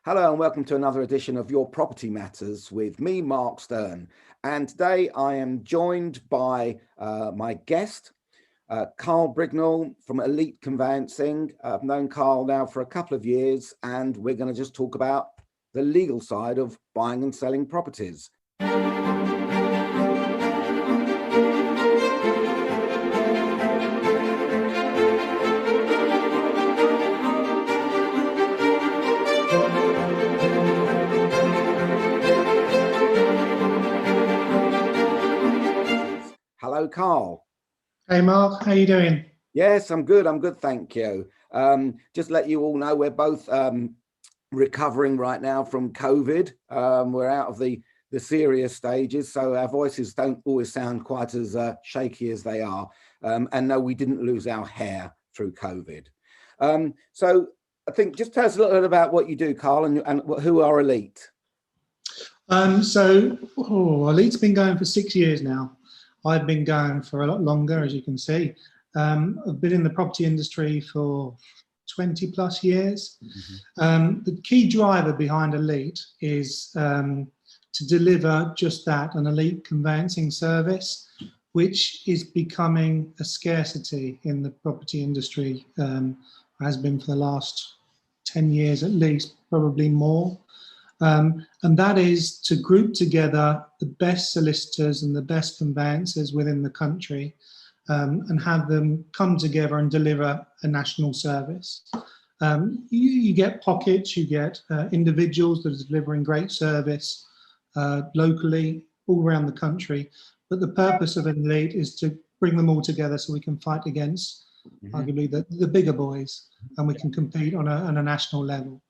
Hello and welcome to another edition of Your Property Matters with me, Mark Stern. And today I am joined by my guest, Carl Brignell from Elite Conveyancing. I've known Carl now for a couple of years, and we're going to just talk about the legal side of buying and selling properties. Hello, Carl. Hey, Mark. How you doing? Yes, I'm good. I'm good, thank you. Just let you all know we're both recovering right now from COVID. We're out of the serious stages, so our voices don't always sound quite as shaky as they are. And no, we didn't lose our hair through COVID. So I think just tell us a little bit about what you do, Carl, and who are Elite. Elite's been going for 6 years now. I've been going for a lot longer, as you can see. I've been in the property industry for 20 plus years. The key driver behind Elite is to deliver just that, an elite conveyancing service, which is becoming a scarcity in the property industry, has been for the last 10 years at least, probably more. And that is to group together the best solicitors and the best conveyancers within the country and have them come together and deliver a national service. You get pockets, you get individuals that are delivering great service locally all around the country, but the purpose of Elite is to bring them all together so we can fight against arguably the bigger boys, and we can compete on a national level.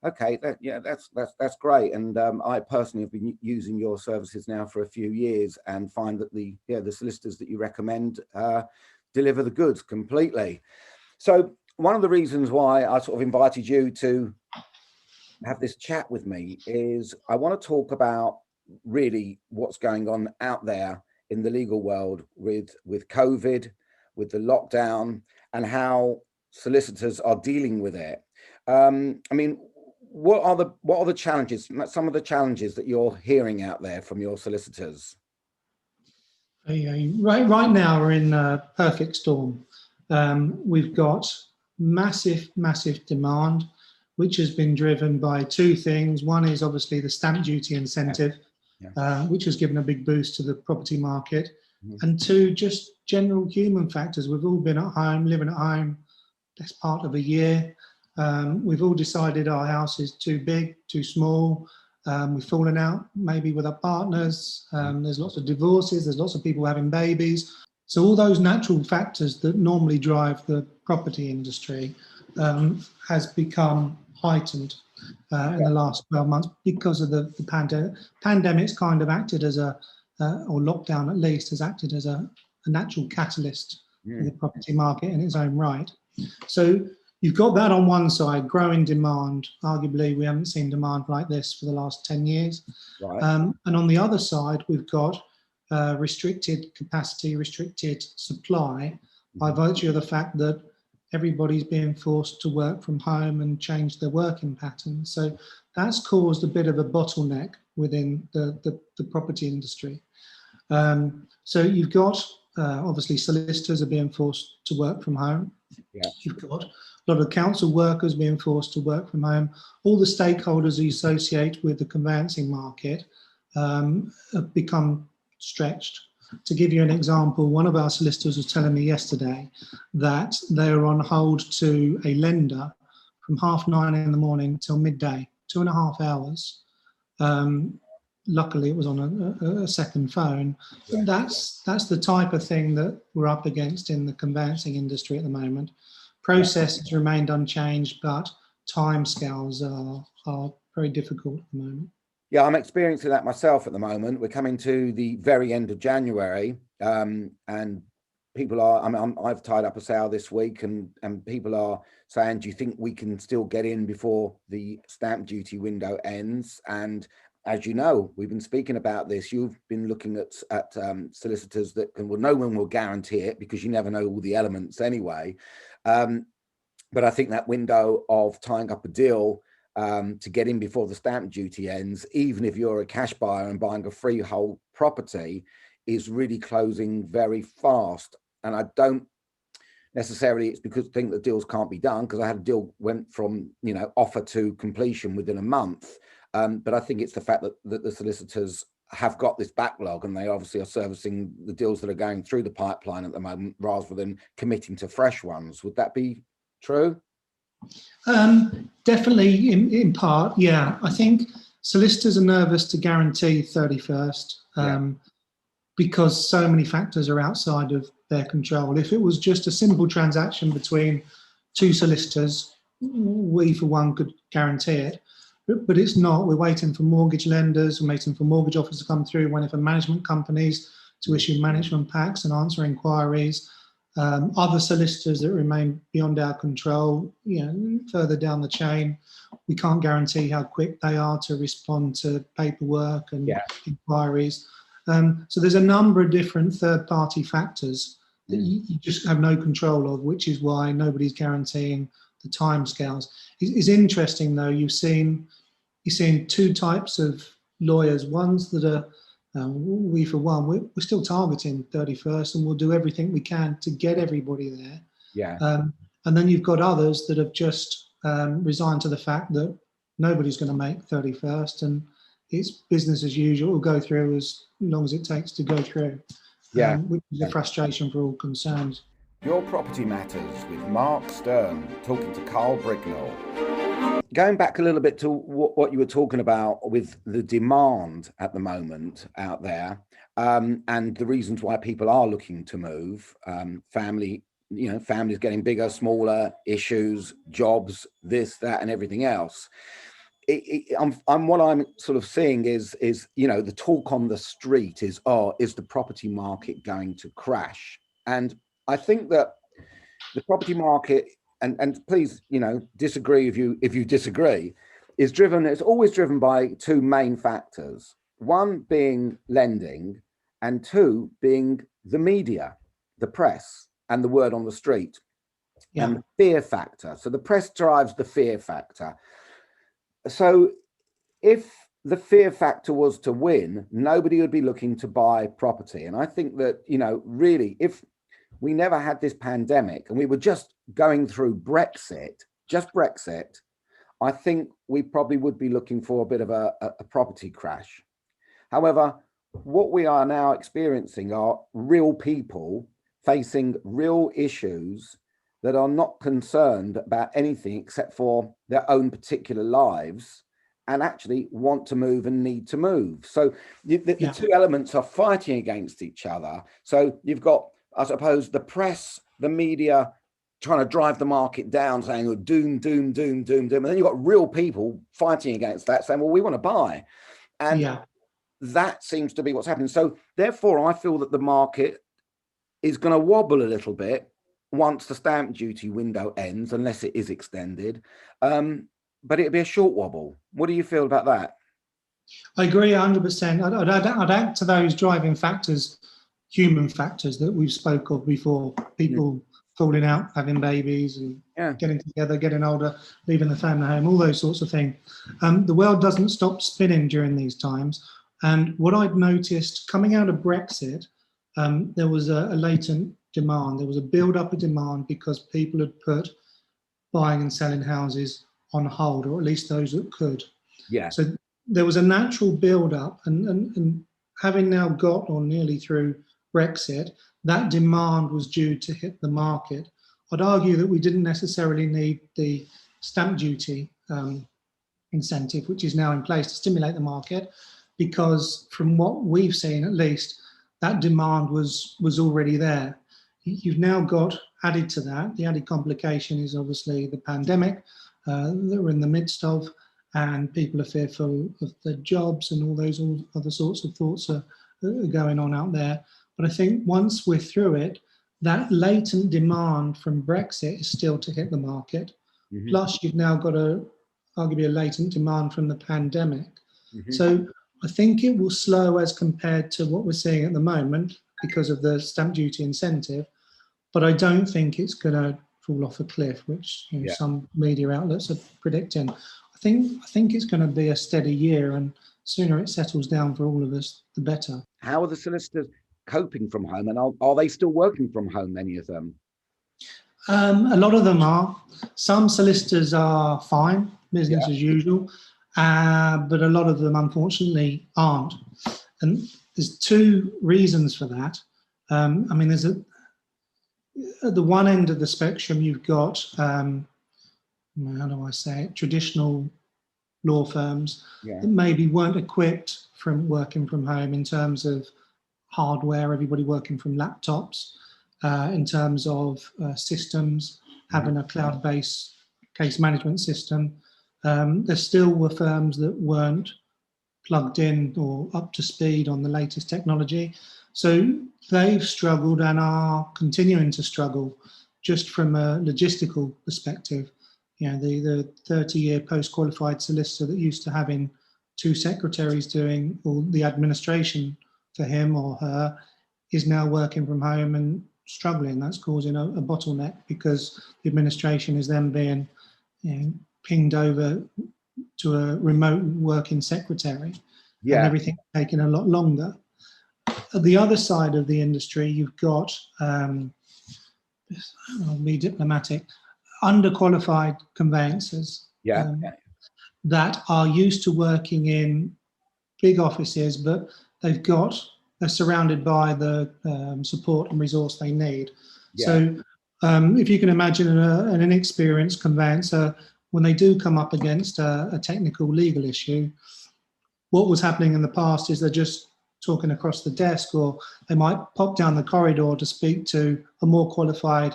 Okay, that's great, and I personally have been using your services now for a few years and find that the solicitors that you recommend deliver the goods completely. So one of the reasons why I sort of invited you to have this chat with me is I want to talk about really what's going on out there in the legal world with COVID, with the lockdown, and how solicitors are dealing with it. I mean, what are the challenges, some of the challenges that you're hearing out there from your solicitors? Right now we're in a perfect storm. We've got massive demand, which has been driven by two things. One is obviously the stamp duty incentive, which has given a big boost to the property market. And two, just general human factors. We've all been at home, living at home, that's part of a year. We've all decided our house is too big, too small. We've fallen out maybe with our partners. There's lots of divorces, there's lots of people having babies. So all those natural factors that normally drive the property industry has become heightened in the last 12 months because of the pandemic. Pandemic's kind of acted as or lockdown at least, has acted as a natural catalyst for the property market in its own right. So you've got that on one side, growing demand. Arguably, we haven't seen demand like this for the last 10 years. Right. And on the other side, we've got restricted capacity, restricted supply by virtue of the fact that everybody's being forced to work from home and change their working patterns. So that's caused a bit of a bottleneck within the property industry. So you've got, obviously, solicitors are being forced to work from home. You've got a lot of council workers being forced to work from home. All the stakeholders you associate with the conveyancing market have become stretched. To give you an example, one of our solicitors was telling me yesterday that they were on hold to a lender from 9:30 in the morning till midday, 2.5 hours. Luckily, it was on a second phone. But that's the type of thing that we're up against in the conveyancing industry at the moment. Process has remained unchanged, but timescales are very difficult at the moment. Yeah, I'm experiencing that myself at the moment. We're coming to the very end of January, and people are, I've tied up a sale this week, and people are saying, do you think we can still get in before the stamp duty window ends? And as you know, we've been speaking about this. You've been looking at solicitors that can, well, no one will guarantee it because you never know all the elements anyway. But I think that window of tying up a deal to get in before the stamp duty ends, even if you're a cash buyer and buying a freehold property, is really closing very fast. And I don't necessarily it's because I think the deals can't be done, because I had a deal went from, you know, offer to completion within a month. But I think it's the fact that the solicitors have got this backlog, and they obviously are servicing the deals that are going through the pipeline at the moment rather than committing to fresh ones. Would that be true? Definitely in part, yeah. I think solicitors are nervous to guarantee 31st because so many factors are outside of their control. If it was just a simple transaction between two solicitors, we for one could guarantee it, but it's not. We're waiting for mortgage lenders, we're waiting for mortgage offers to come through, waiting for management companies to issue management packs and answer inquiries. Other solicitors that remain beyond our control, you know, further down the chain, we can't guarantee how quick they are to respond to paperwork and inquiries. So there's a number of different third-party factors that you just have no control of, which is why nobody's guaranteeing the timescales. It's interesting though. You've seen two types of lawyers. Ones that are we for one, we're still targeting 31st, and we'll do everything we can to get everybody there. Yeah. And then you've got others that have just resigned to the fact that nobody's going to make 31st, and it's business as usual. It'll go through as long as it takes to go through. Yeah. Which is a frustration for all concerned. Your Property Matters with Mark Stern, talking to Carl Brignell. Going back a little bit to what you were talking about with the demand at the moment out there, and the reasons why people are looking to move, families getting bigger, smaller, issues, jobs, this, that, and everything else. What I'm sort of seeing is, you know, the talk on the street is the property market going to crash? And I think that the property market, and please, you know, disagree if you disagree, it's always driven by two main factors. One being lending, and two being the media, the press, and the word on the street, and the fear factor. So the press drives the fear factor. So if the fear factor was to win, nobody would be looking to buy property. And I think that, you know, really, if we never had this pandemic and we were just going through Brexit, I think we probably would be looking for a bit of a property crash. However, what we are now experiencing are real people facing real issues that are not concerned about anything except for their own particular lives, and actually want to move and need to move. So the two elements are fighting against each other. So you've got, I suppose, the press, the media trying to drive the market down, saying, oh, doom, doom, doom, doom, doom. And then you've got real people fighting against that, saying, well, we want to buy. And that seems to be what's happening. So therefore, I feel that the market is going to wobble a little bit once the stamp duty window ends, unless it is extended. But it'll be a short wobble. What do you feel about that? I agree 100%. I'd add to those driving factors, human factors that we've spoke of before. People falling out, having babies, and getting together, getting older, leaving the family home, all those sorts of things. The world doesn't stop spinning during these times. And what I'd noticed coming out of Brexit, there was a latent demand. There was a build-up of demand because people had put buying and selling houses on hold, or at least those that could. Yeah. So there was a natural build-up, and having now got or nearly through Brexit, that demand was due to hit the market. I'd argue that we didn't necessarily need the stamp duty incentive, which is now in place to stimulate the market, because from what we've seen, at least, that demand was already there. You've now got, added to that, the added complication is obviously the pandemic that we're in the midst of, and people are fearful of their jobs, and all those other sorts of thoughts are going on out there. But I think once we're through it, that latent demand from Brexit is still to hit the market. Plus, you've now got arguably a latent demand from the pandemic. So I think it will slow as compared to what we're seeing at the moment because of the stamp duty incentive, but I don't think it's going to fall off a cliff, which some media outlets are predicting. I I think it's going to be a steady year, and sooner it settles down for all of us, the better. How are the solicitors coping from home, and are they still working from home, many of them? A lot of them are. Some solicitors are fine, business as usual, but a lot of them, unfortunately, aren't. And there's two reasons for that. I mean, there's at the one end of the spectrum, you've got, how do I say it, traditional law firms that maybe weren't equipped from working from home in terms of hardware, everybody working from laptops, in terms of systems, having a cloud-based case management system. There still were firms that weren't plugged in or up to speed on the latest technology. So they've struggled and are continuing to struggle just from a logistical perspective. You know, the 30-year post-qualified solicitor that used to having two secretaries doing all the administration for him or her is now working from home and struggling. That's causing a bottleneck because the administration is then being, pinged over to a remote working secretary, and everything taking a lot longer. At the other side of the industry, you've got, I'll be diplomatic, underqualified conveyancers that are used to working in big offices, but they're surrounded by the support and resource they need. So if you can imagine an inexperienced conveyancer, when they do come up against a technical legal issue, what was happening in the past is they're just talking across the desk, or they might pop down the corridor to speak to a more qualified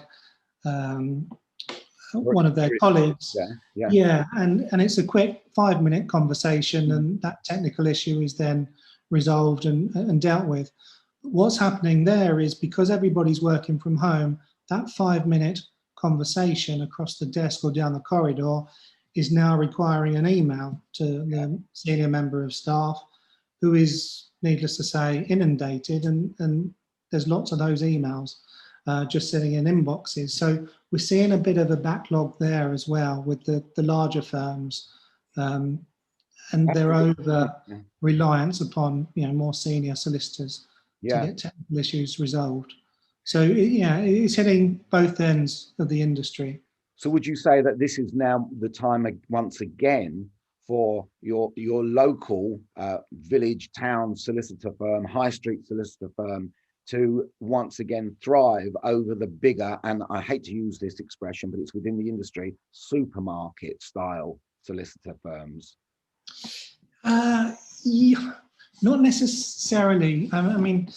one of their colleagues. And it's a quick 5-minute conversation, and that technical issue is then resolved and dealt with. What's happening there is because everybody's working from home, that 5-minute conversation across the desk or down the corridor is now requiring an email to the senior member of staff, who is, needless to say, inundated, and there's lots of those emails just sitting in inboxes. So we're seeing a bit of a backlog there as well with the larger firms, and their over reliance upon more senior solicitors to get technical issues resolved. So it's hitting both ends of the industry. So would you say that this is now the time once again for your local village, town solicitor firm, high street solicitor firm to once again thrive over the bigger, and I hate to use this expression, but it's within the industry, supermarket style solicitor firms? Not necessarily. I mean,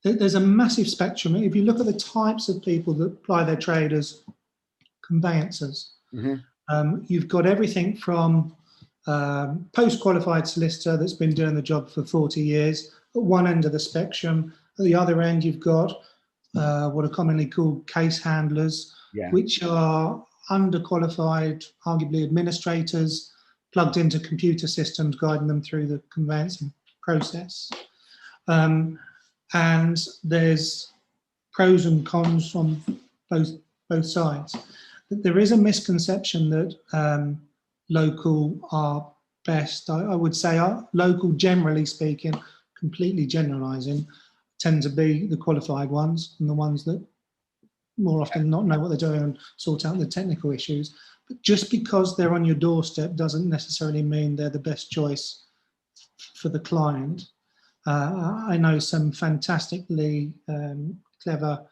there's a massive spectrum. If you look at the types of people that ply their trade as conveyancers, you've got everything from post-qualified solicitor that's been doing the job for 40 years at one end of the spectrum. At the other end, you've got what are commonly called case handlers, which are underqualified, arguably administrators, plugged into computer systems, guiding them through the conveyancing process. And there's pros and cons on both sides. There is a misconception that local are best. I would say local, generally speaking, completely generalising, tend to be the qualified ones and the ones that more often than not know what they're doing and sort out the technical issues. But just because they're on your doorstep doesn't necessarily mean they're the best choice for the client. I know some fantastically clever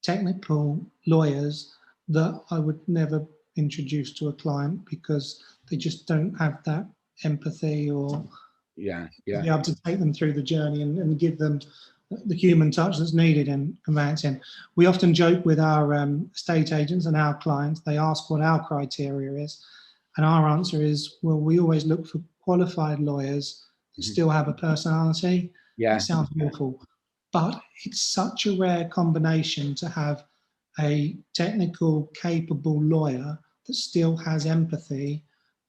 technical lawyers that I would never introduce to a client because they just don't have that empathy or be able to take them through the journey and give them the human touch that's needed in conveyancing. We often joke with our estate agents and our clients. They ask what our criteria is, and our answer is, well, we always look for qualified lawyers that still have a personality. It sounds awful, but it's such a rare combination to have a technical, capable lawyer that still has empathy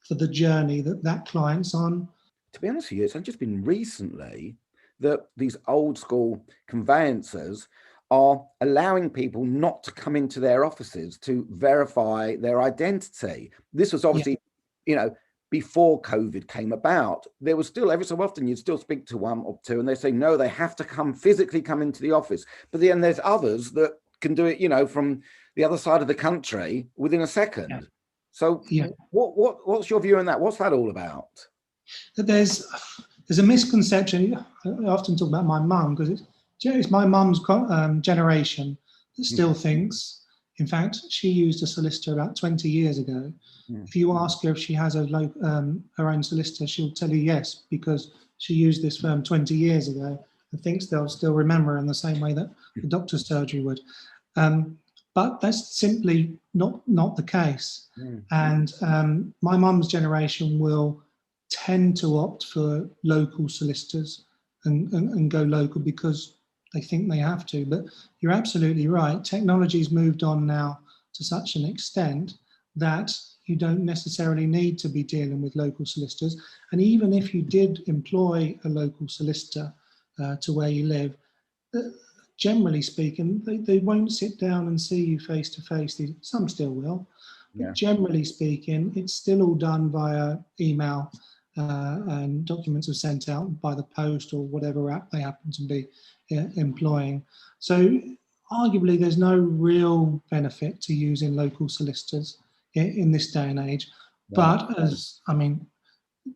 for the journey that client's on. To be honest with you, it's only just been recently that these old school conveyancers are allowing people not to come into their offices to verify their identity. This was obviously, you know, before COVID came about. There was still, every so often, you'd still speak to one or two and they say, no, they have to physically come into the office. But then there's others that can do it, you know, from the other side of the country within a second. Yeah. So what's your view on that? What's that all about? There's a misconception. I often talk about my mum, because it's my mum's generation that still thinks. In fact, she used a solicitor about 20 years ago. If you ask her if she has her own solicitor, she'll tell you yes, because she used this firm 20 years ago and thinks they'll still remember her in the same way that the doctor's surgery would. But that's simply not the case. And my mum's generation will tend to opt for local solicitors and go local because they think they have to. But you're absolutely right. Technology's moved on now to such an extent that you don't necessarily need to be dealing with local solicitors. And even if you did employ a local solicitor to where you live, generally speaking, they won't sit down and see you face to face. Some still will. But generally speaking, it's still all done via email, and documents are sent out by the post or whatever app they happen to be employing. So arguably there's no real benefit to using local solicitors in this day and age. But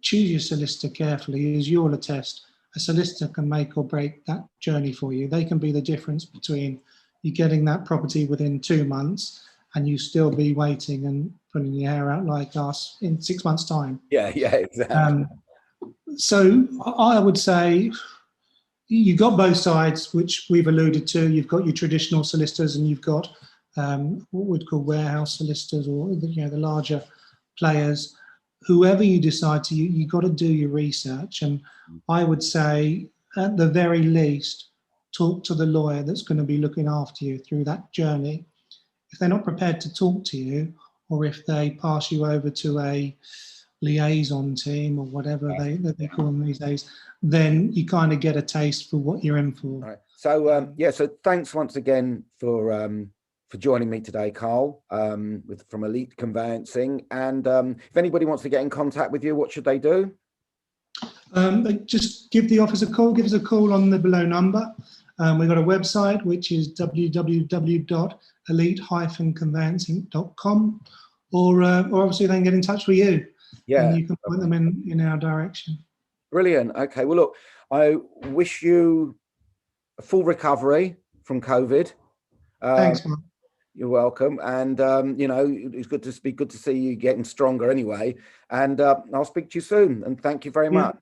choose your solicitor carefully. As you'll attest, a solicitor can make or break that journey for you. They can be the difference between you getting that property within 2 months and you still be waiting and pulling your hair out like us in 6 months' time. Yeah, exactly. So I would say you've got both sides, which we've alluded to. You've got your traditional solicitors and you've got what we'd call warehouse solicitors, or the larger players. Whoever you decide to, you've got to do your research. And I would say, at the very least, talk to the lawyer that's going to be looking after you through that journey. If they're not prepared to talk to you, or if they pass you over to a liaison team or whatever they call them these days, then you kind of get a taste for what you're in for. Right. So so thanks once again for joining me today, Carl, from Elite Conveyancing. And if anybody wants to get in contact with you, what should they do? Just give the office a call. Give us a call on the below number. We've got a website, which is www.elite-conveyancing.com, or obviously they can get in touch with you. Yeah, and you can point them in our direction. Brilliant. Okay, well, look, I wish you a full recovery from COVID. Thanks, Mark. You're welcome. And it's good to see you getting stronger anyway. And I'll speak to you soon. And thank you very much.